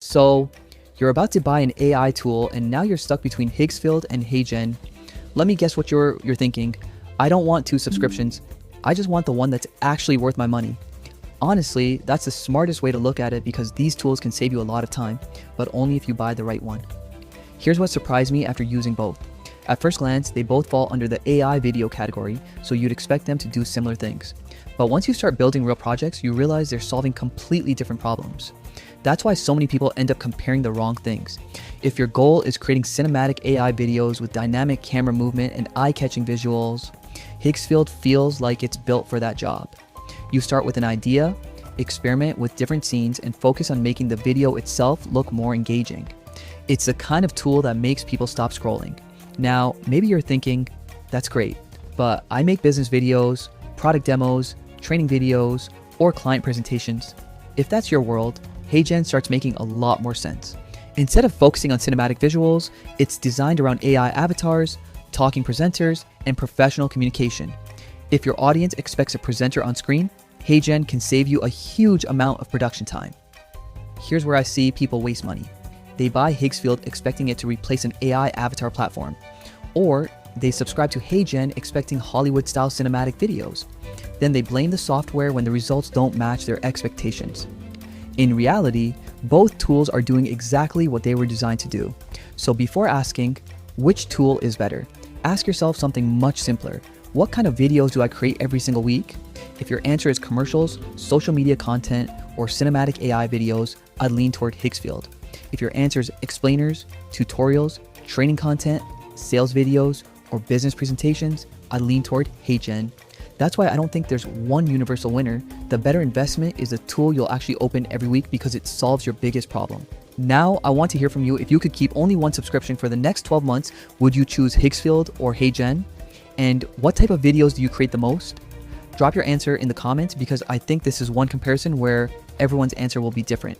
So you're about to buy an AI tool and now you're stuck between Higgsfield and HeyGen. Let me guess what you're thinking. I don't want 2 subscriptions. I just want the one that's actually worth my money. Honestly, that's the smartest way to look at it because these tools can save you a lot of time, but only if you buy the right one. Here's what surprised me after using both. At first glance, they both fall under the AI video category, so you'd expect them to do similar things. But once you start building real projects, you realize they're solving completely different problems. That's why so many people end up comparing the wrong things. If your goal is creating cinematic AI videos with dynamic camera movement and eye-catching visuals, Higgsfield feels like it's built for that job. You start with an idea, experiment with different scenes, and focus on making the video itself look more engaging. It's the kind of tool that makes people stop scrolling. Now, maybe you're thinking, that's great, but I make business videos, product demos, training videos, or client presentations. If that's your world, HeyGen starts making a lot more sense. Instead of focusing on cinematic visuals, it's designed around AI avatars, talking presenters, and professional communication. If your audience expects a presenter on screen, HeyGen can save you a huge amount of production time. Here's where I see people waste money. They buy Higgsfield expecting it to replace an AI avatar platform, or they subscribe to HeyGen expecting Hollywood-style cinematic videos. Then they blame the software when the results don't match their expectations. In reality, both tools are doing exactly what they were designed to do. So before asking, which tool is better, ask yourself something much simpler. What kind of videos do I create every single week? If your answer is commercials, social media content, or cinematic AI videos, I'd lean toward Higgsfield. If your answer is explainers, tutorials, training content, sales videos, or business presentations, I'd lean toward HeyGen. That's why I don't think there's one universal winner. The better investment is a tool you'll actually open every week because it solves your biggest problem. Now, I want to hear from you. If you could keep only one subscription for the next 12 months, would you choose Higgsfield or HeyGen? And what type of videos do you create the most? Drop your answer in the comments because I think this is one comparison where everyone's answer will be different.